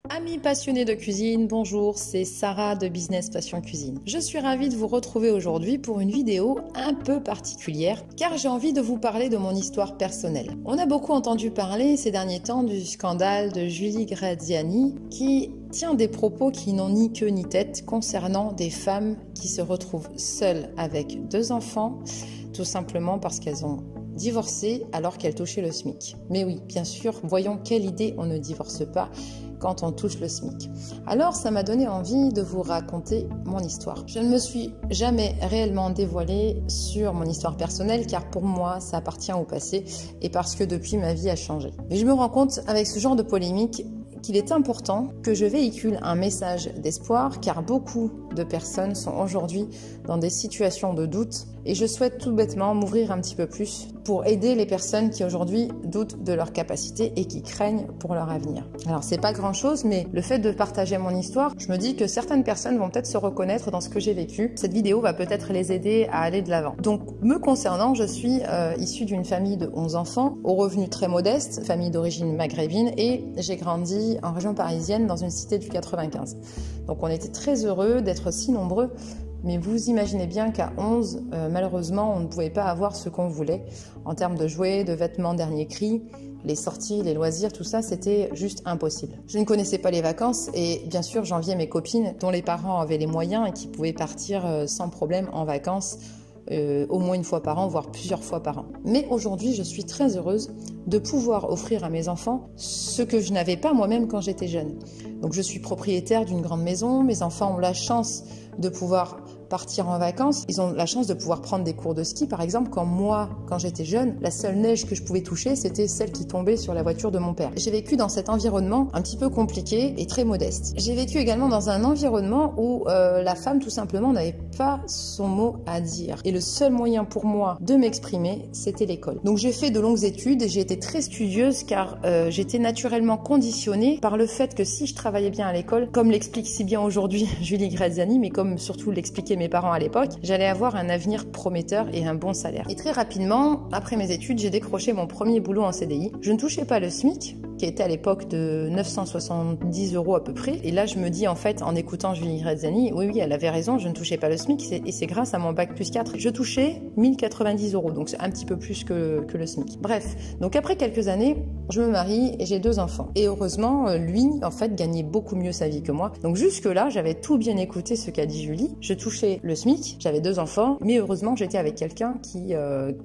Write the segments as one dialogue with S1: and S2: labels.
S1: Amis passionnés de cuisine, bonjour, c'est Sarah de Business Passion Cuisine. Je suis ravie de vous retrouver aujourd'hui pour une vidéo un peu particulière car j'ai envie de vous parler de mon histoire personnelle. On a beaucoup entendu parler ces derniers temps du scandale de Julie Graziani qui tient des propos qui n'ont ni queue ni tête concernant des femmes qui se retrouvent seules avec 2 enfants, tout simplement parce qu'elles ont divorcé alors qu'elles touchaient le SMIC. Mais oui, bien sûr, voyons quelle idée on ne divorce pas quand on touche le SMIC. Alors ça m'a donné envie de vous raconter mon histoire. Je ne me suis jamais réellement dévoilée sur mon histoire personnelle car pour moi ça appartient au passé et parce que depuis ma vie a changé. Mais je me rends compte avec ce genre de polémique qu'il est important que je véhicule un message d'espoir car beaucoup de personnes sont aujourd'hui dans des situations de doute et je souhaite tout bêtement m'ouvrir un petit peu plus pour aider les personnes qui aujourd'hui doutent de leur capacité et qui craignent pour leur avenir. Alors c'est pas grand chose mais le fait de partager mon histoire, je me dis que certaines personnes vont peut-être se reconnaître dans ce que j'ai vécu. Cette vidéo va peut-être les aider à aller de l'avant. Donc me concernant, je suis issue d'une famille de 11 enfants aux revenus très modestes, famille d'origine maghrébine et j'ai grandi en région parisienne dans une cité du 95. Donc on était très heureux d'être si nombreux, mais vous imaginez bien qu'à 11, malheureusement, on ne pouvait pas avoir ce qu'on voulait en termes de jouets, de vêtements dernier cri, les sorties, les loisirs, tout ça, c'était juste impossible. Je ne connaissais pas les vacances et bien sûr, j'enviais mes copines dont les parents avaient les moyens et qui pouvaient partir sans problème en vacances au moins une fois par an, voire plusieurs fois par an. Mais aujourd'hui, je suis très heureuse de pouvoir offrir à mes enfants ce que je n'avais pas moi-même quand j'étais jeune. Donc je suis propriétaire d'une grande maison, mes enfants ont la chance de pouvoir partir en vacances, ils ont la chance de pouvoir prendre des cours de ski par exemple, quand j'étais jeune, la seule neige que je pouvais toucher c'était celle qui tombait sur la voiture de mon père. J'ai vécu dans cet environnement un petit peu compliqué et très modeste. J'ai vécu également dans un environnement où la femme tout simplement n'avait pas son mot à dire et le seul moyen pour moi de m'exprimer c'était l'école. Donc j'ai fait de longues études et j'ai été très studieuse car j'étais naturellement conditionnée par le fait que si je travaillais bien à l'école, comme l'explique si bien aujourd'hui Julie Graziani, mais comme surtout l'expliquaient mes parents à l'époque, j'allais avoir un avenir prometteur et un bon salaire. Et très rapidement, après mes études, j'ai décroché mon premier boulot en CDI. Je ne touchais pas le SMIC, qui était à l'époque de 970 € à peu près. Et là, je me dis en fait, en écoutant Julie Graziani, oui, elle avait raison, je ne touchais pas le SMIC et c'est grâce à mon bac plus 4. Je touchais 1090 €, donc c'est un petit peu plus que le SMIC. Bref, donc après quelques années, je me marie et j'ai 2 enfants. Et heureusement, lui, en fait, gagnait beaucoup mieux sa vie que moi. Donc jusque-là, j'avais tout bien écouté ce qu'a dit Julie. Je touchais le SMIC, j'avais 2 enfants, mais heureusement, j'étais avec quelqu'un qui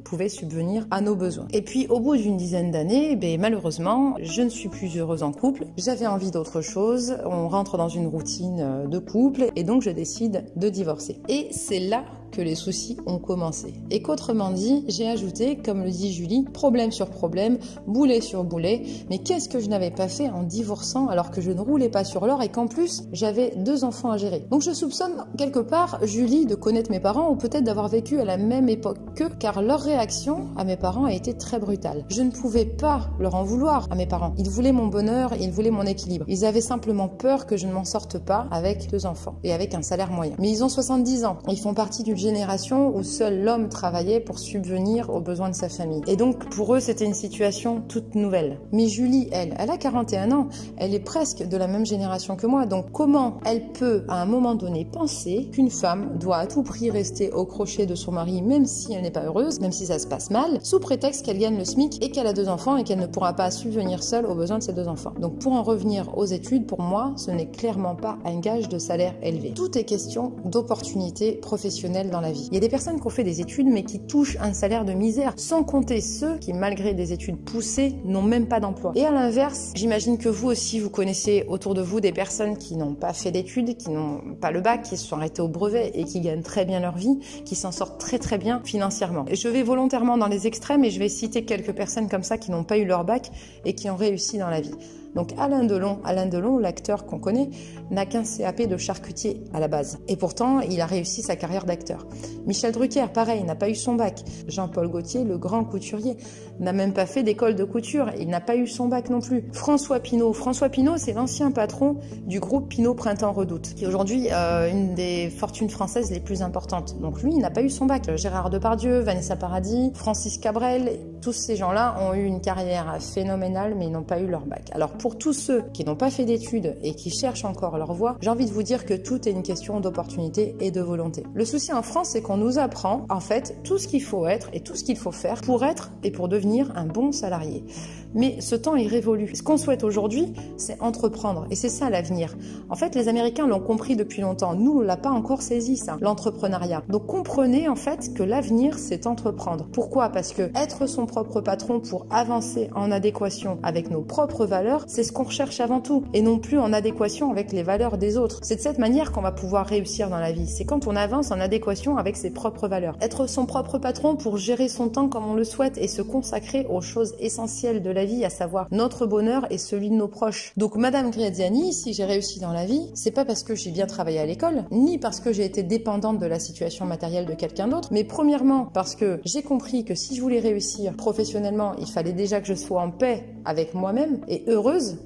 S1: pouvait subvenir à nos besoins. Et puis, au bout d'une dizaine d'années, malheureusement, je ne suis plus heureuse en couple. J'avais envie d'autre chose. On rentre dans une routine de couple et donc je décide de divorcer. Et c'est là que les soucis ont commencé. Et qu'autrement dit, j'ai ajouté, comme le dit Julie, problème sur problème, boulet sur boulet, mais qu'est-ce que je n'avais pas fait en divorçant alors que je ne roulais pas sur l'or et qu'en plus, j'avais 2 enfants à gérer. Donc je soupçonne quelque part Julie de connaître mes parents ou peut-être d'avoir vécu à la même époque qu'eux, car leur réaction à mes parents a été très brutale. Je ne pouvais pas leur en vouloir à mes parents. Ils voulaient mon bonheur et ils voulaient mon équilibre. Ils avaient simplement peur que je ne m'en sorte pas avec 2 enfants et avec un salaire moyen. Mais ils ont 70 ans. Ils font partie d'une génération où seul l'homme travaillait pour subvenir aux besoins de sa famille. Et donc, pour eux, c'était une situation toute nouvelle. Mais Julie, elle a 41 ans. Elle est presque de la même génération que moi. Donc, comment elle peut, à un moment donné, penser qu'une femme doit à tout prix rester au crochet de son mari, même si elle n'est pas heureuse, même si ça se passe mal, sous prétexte qu'elle gagne le SMIC et qu'elle a 2 enfants et qu'elle ne pourra pas subvenir seule aux besoins de ses 2 enfants. Donc, pour en revenir aux études, pour moi, ce n'est clairement pas un gage de salaire élevé. Tout est question d'opportunités professionnelles dans la vie. Il y a des personnes qui ont fait des études mais qui touchent un salaire de misère, sans compter ceux qui, malgré des études poussées, n'ont même pas d'emploi. Et à l'inverse, j'imagine que vous aussi, vous connaissez autour de vous des personnes qui n'ont pas fait d'études, qui n'ont pas le bac, qui se sont arrêtées au brevet et qui gagnent très bien leur vie, qui s'en sortent très très bien financièrement. Et je vais volontairement dans les extrêmes et je vais citer quelques personnes comme ça qui n'ont pas eu leur bac et qui ont réussi dans la vie. Donc Alain Delon, l'acteur qu'on connaît, n'a qu'un CAP de charcutier à la base. Et pourtant, il a réussi sa carrière d'acteur. Michel Drucker, pareil, n'a pas eu son bac. Jean-Paul Gaultier, le grand couturier, n'a même pas fait d'école de couture. Il n'a pas eu son bac non plus. François Pinault, c'est l'ancien patron du groupe Pinault Printemps Redoute, qui est aujourd'hui une des fortunes françaises les plus importantes. Donc lui, il n'a pas eu son bac. Gérard Depardieu, Vanessa Paradis, Francis Cabrel, Tous ces gens-là ont eu une carrière phénoménale, mais ils n'ont pas eu leur bac. Alors pour tous ceux qui n'ont pas fait d'études et qui cherchent encore leur voie, j'ai envie de vous dire que tout est une question d'opportunité et de volonté. Le souci en France, c'est qu'on nous apprend en fait tout ce qu'il faut être et tout ce qu'il faut faire pour être et pour devenir un bon salarié. Mais ce temps est révolu. Ce qu'on souhaite aujourd'hui, c'est entreprendre. Et c'est ça l'avenir. En fait, les Américains l'ont compris depuis longtemps. Nous, on l'a pas encore saisi, ça, l'entrepreneuriat. Donc comprenez en fait que l'avenir, c'est entreprendre. Pourquoi? Parce que être son propre patron pour avancer en adéquation avec nos propres valeurs, c'est ce qu'on recherche avant tout. Et non plus en adéquation avec les valeurs des autres. C'est de cette manière qu'on va pouvoir réussir dans la vie. C'est quand on avance en adéquation avec ses propres valeurs. Être son propre patron pour gérer son temps comme on le souhaite et se consacrer aux choses essentielles de la vie, à savoir notre bonheur et celui de nos proches. Donc Madame Graziani, si j'ai réussi dans la vie, c'est pas parce que j'ai bien travaillé à l'école, ni parce que j'ai été dépendante de la situation matérielle de quelqu'un d'autre, mais premièrement parce que j'ai compris que si je voulais réussir professionnellement, il fallait déjà que je sois en paix avec moi-même et heureuse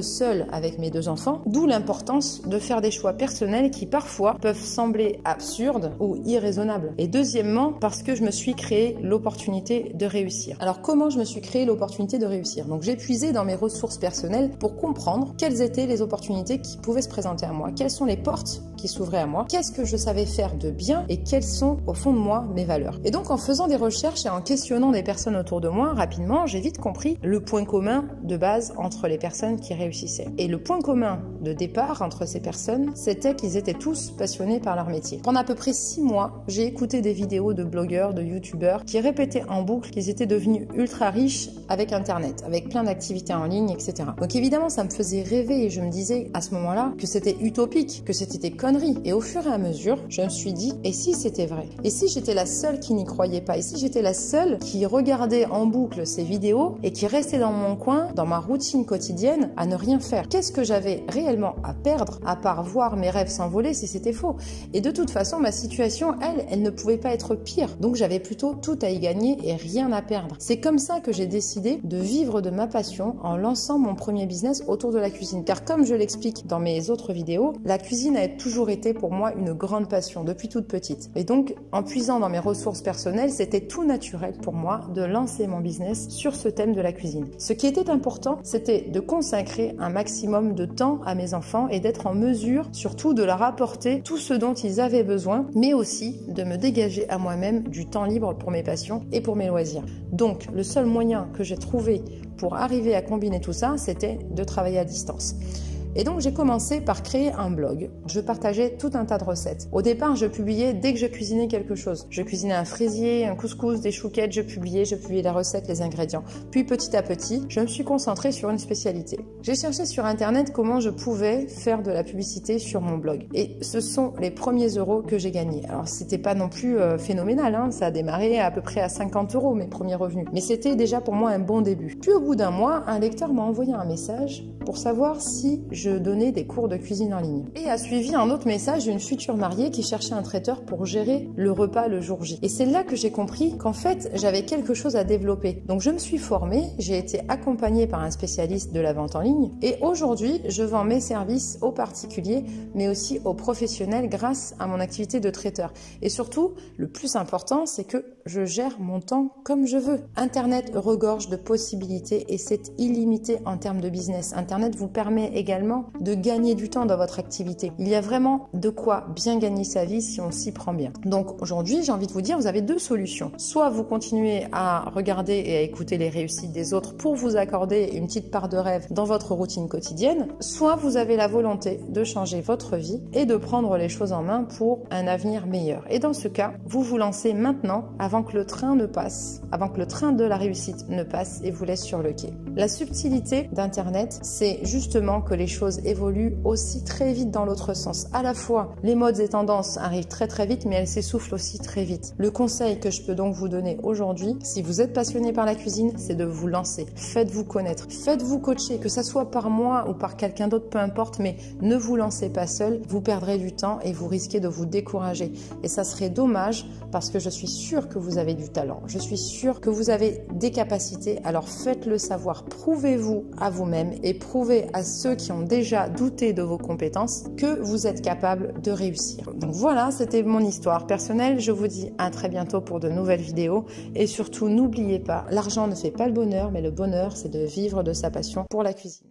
S1: seule avec mes 2 enfants, d'où l'importance de faire des choix personnels qui parfois peuvent sembler absurdes ou irraisonnables. Et deuxièmement, parce que je me suis créé l'opportunité de réussir. Alors comment je me suis créé l'opportunité de réussir? Donc j'ai puisé dans mes ressources personnelles pour comprendre quelles étaient les opportunités qui pouvaient se présenter à moi, quelles sont les portes qui s'ouvraient à moi, qu'est-ce que je savais faire de bien et quelles sont au fond de moi mes valeurs. Et donc en faisant des recherches et en questionnant des personnes autour de moi, rapidement, j'ai vite compris le point commun de base entre les personnes qui réussissaient. Et le point commun de départ entre ces personnes, c'était qu'ils étaient tous passionnés par leur métier. Pendant à peu près 6 mois, j'ai écouté des vidéos de blogueurs, de youtubeurs qui répétaient en boucle qu'ils étaient devenus ultra riches avec Internet, avec plein d'activités en ligne, etc. Donc évidemment, ça me faisait rêver et je me disais à ce moment-là que c'était utopique, que c'était des conneries. Et au fur et à mesure, je me suis dit, et si c'était vrai? Et si j'étais la seule qui n'y croyait pas? Et si j'étais la seule qui regardait en boucle ces vidéos et qui restait dans mon coin, dans ma routine quotidienne, à ne rien faire? Qu'est-ce que j'avais réellement à perdre, à part voir mes rêves s'envoler si c'était faux? Et de toute façon, ma situation, elle ne pouvait pas être pire. Donc j'avais plutôt tout à y gagner et rien à perdre. C'est comme ça que j'ai décidé de vivre de ma passion en lançant mon premier business autour de la cuisine. Car comme je l'explique dans mes autres vidéos, la cuisine a toujours été pour moi une grande passion depuis toute petite. Et donc, en puisant dans mes ressources personnelles, c'était tout naturel pour moi de lancer mon business sur ce thème de la cuisine. Ce qui était important, c'était de consacrer un maximum de temps à mes enfants et d'être en mesure surtout de leur apporter tout ce dont ils avaient besoin, mais aussi de me dégager à moi-même du temps libre pour mes passions et pour mes loisirs. Donc, le seul moyen que j'ai trouvé pour arriver à combiner tout ça, c'était de travailler à distance. Et donc j'ai commencé par créer un blog. Je partageais tout un tas de recettes. Au départ, je publiais dès que je cuisinais quelque chose. Je cuisinais un fraisier, un couscous, des chouquettes, je publiais la recette, les ingrédients. Puis petit à petit, je me suis concentrée sur une spécialité. J'ai cherché sur internet comment je pouvais faire de la publicité sur mon blog. Et ce sont les premiers euros que j'ai gagnés. Alors c'était pas non plus phénoménal, hein. Ça a démarré à peu près à 50 euros mes premiers revenus. Mais c'était déjà pour moi un bon début. Puis au bout d'un mois, un lecteur m'a envoyé un message pour savoir si je donnais des cours de cuisine en ligne. Et a suivi un autre message d'une future mariée qui cherchait un traiteur pour gérer le repas le jour J. Et c'est là que j'ai compris qu'en fait, j'avais quelque chose à développer. Donc je me suis formée, j'ai été accompagnée par un spécialiste de la vente en ligne et aujourd'hui, je vends mes services aux particuliers mais aussi aux professionnels grâce à mon activité de traiteur. Et surtout, le plus important, c'est que je gère mon temps comme je veux. Internet regorge de possibilités et c'est illimité en termes de business. Internet vous permet également de gagner du temps dans votre activité. Il y a vraiment de quoi bien gagner sa vie si on s'y prend bien. Donc aujourd'hui, j'ai envie de vous dire, vous avez 2 solutions. Soit vous continuez à regarder et à écouter les réussites des autres pour vous accorder une petite part de rêve dans votre routine quotidienne, soit vous avez la volonté de changer votre vie et de prendre les choses en main pour un avenir meilleur. Et dans ce cas, vous vous lancez maintenant avant que le train ne passe, avant que le train de la réussite ne passe et vous laisse sur le quai. La subtilité d'Internet, c'est justement que les choses évoluent aussi très vite dans l'autre sens. À la fois, les modes et tendances arrivent très très vite, mais elles s'essoufflent aussi très vite. Le conseil que je peux donc vous donner aujourd'hui, si vous êtes passionné par la cuisine, c'est de vous lancer. Faites-vous connaître, faites-vous coacher, que ça soit par moi ou par quelqu'un d'autre, peu importe, mais ne vous lancez pas seul, vous perdrez du temps et vous risquez de vous décourager. Et ça serait dommage parce que je suis sûre que vous avez du talent, je suis sûre que vous avez des capacités, alors faites-le savoir, prouvez-vous à vous-même et prouver à ceux qui ont déjà douté de vos compétences que vous êtes capable de réussir. Donc voilà, c'était mon histoire personnelle. Je vous dis à très bientôt pour de nouvelles vidéos. Et surtout, n'oubliez pas, l'argent ne fait pas le bonheur, mais le bonheur, c'est de vivre de sa passion pour la cuisine.